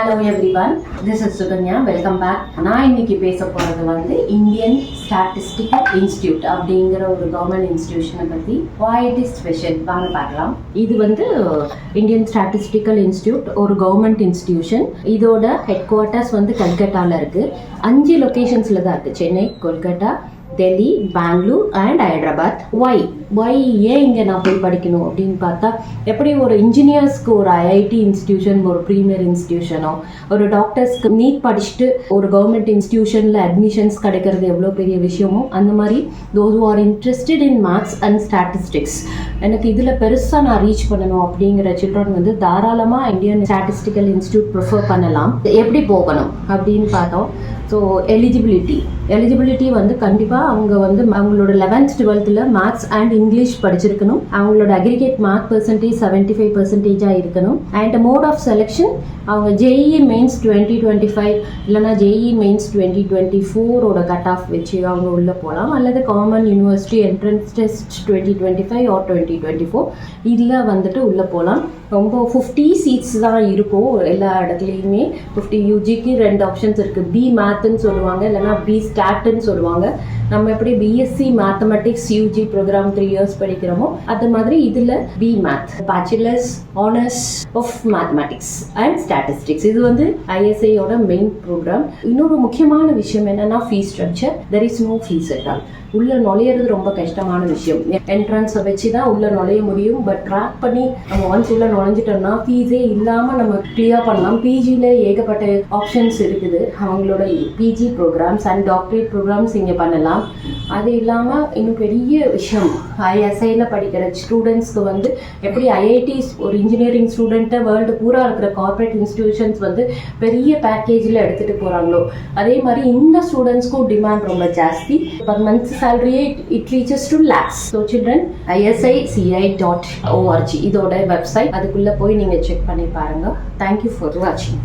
Hello everyone, this is Sukanya. Welcome back. நான் இன்னைக்கு பேச போகிறது வந்து இந்தியன் ஸ்டாட்டிஸ்டிக்கல் இன்ஸ்டியூட் அப்படிங்கிற ஒரு கவர்மெண்ட் இன்ஸ்டிடியூஷனை பற்றி. வாய் இட் இஸ் ஸ்பெஷல் வாங்க பார்க்கலாம். இது வந்து இந்தியன் ஸ்டாட்டிஸ்டிக்கல் இன்ஸ்டியூட் ஒரு கவர்மெண்ட் இன்ஸ்டிடியூஷன். இதோட ஹெட் குவார்ட்டர்ஸ் வந்து கல்கட்டாவில் இருக்குது. 5 லொக்கேஷன்ஸில் தான் இருக்குது: சென்னை, கொல்கட்டா, டெல்லி, பெங்களூர் அண்ட் ஹைதராபாத். ஒய் ஏன் இங்கே நான் போய் படிக்கணும் அப்படின்னு பார்த்தா, எப்படி ஒரு இன்ஜினியர்ஸ்க்கு ஒரு ஐஐடி இன்ஸ்டிடியூஷன் ஒரு ப்ரீமியர் இன்ஸ்டிடியூஷனோ, ஒரு டாக்டர்ஸ்க்கு நீட் படிச்சுட்டு ஒரு கவர்மெண்ட் இன்ஸ்டிடியூஷனில் அட்மிஷன்ஸ் கிடைக்கிறது எவ்வளோ பெரிய விஷயமோ, அந்த மாதிரி those who are interested in maths and statistics, எனக்கு இதில் பெருசாக நான் ரீச் பண்ணணும் அப்படிங்கிற சில்ட்ரன் வந்து தாராளமாக இந்தியன் ஸ்டாட்டிஸ்டிக்கல் இன்ஸ்டியூட் ப்ரிஃபர் பண்ணலாம். எப்படி போகணும் அப்படின்னு பார்த்தோம். ஸோ எலிஜிபிலிட்டி வந்து கண்டிப்பாக அவங்க வந்து அவங்களோட 11th 12th maths and English படிச்சிருக்கணும். அவங்களோட அக்ரிகேட் மார்க் பெர்சன்டேஜ் 75% இருக்கணும். அண்ட் மோட் ஆஃப் செலெக்ஷன் அவங்க ஜேஇ மெயின்ஸ் 2025 இல்லைனா ஜேஇ மெயின்ஸ் 2024 கட் ஆஃப் வச்சு அவங்க உள்ளே போகலாம். அல்லது common university entrance test 2025 or 2024 இதில் வந்துட்டு உள்ளே போகலாம். ரொம்ப 50 சீட்ஸ் தான் இருக்கும் எல்லா இடத்துலையுமே. 50 யூஜிக்கு 2 ஆப்ஷன்ஸ் இருக்குது. பி மேத்ன்னு சொல்லுவாங்க, இல்லைனா பி ஸ்டாட்ன்னு சொல்லுவாங்க. நம்ம எப்படி BSc mathematics UG programme 3 years படிக்கிறோமோ அது மாதிரி இதில் B math, bachelors honours of mathematics and statistics. இது வந்து ஐஎஸ்ஐயோட மெயின் ப்ரோக்ராம். இன்னொரு முக்கியமான விஷயம் என்னன்னா fees structure. There is no fees at all. உள்ள நுழையிறது ரொம்ப கஷ்டமான விஷயம். என்ட்ரன்ஸை வச்சு தான் உள்ள நுழைய முடியும். பட் ட்ராக் பண்ணி நம்ம ஒன்ஸ் உள்ள நுழைஞ்சிட்டோம்னா ஃபீஸே இல்லாமல் நம்ம கிளியர் பண்ணலாம். பிஜியில் ஏகப்பட்ட ஆப்ஷன்ஸ் இருக்குது. அவங்களோட PG programmes and doctorate programmes இங்கே பண்ணலாம். அது இல்லாமல் இன்னும் பெரிய விஷயம், ஐஎஸ்ஐயில் படிக்கிற ஸ்டூடெண்ட்ஸ்க்கு வந்து எப்படி ஐஐடிஸ் ஒரு இன்ஜினியரிங் ஸ்டூடெண்ட்டை வேர்ல்டு பூரா இருக்கிற கார்பரேட் இன்ஸ்டிடியூஷன்ஸ் வந்து பெரிய பேக்கேஜில் எடுத்துகிட்டு போகிறாங்களோ, அதே மாதிரி இந்த ஸ்டூடெண்ட்ஸ்க்கும் டிமாண்ட் ரொம்ப ஜாஸ்தி. Per month salary it reaches to lakhs. So children, isici.org இதோட வெப்சைட், அதுக்குள்ள போய் நீங்க செக் பண்ணி பாருங்க. Thank you for watching.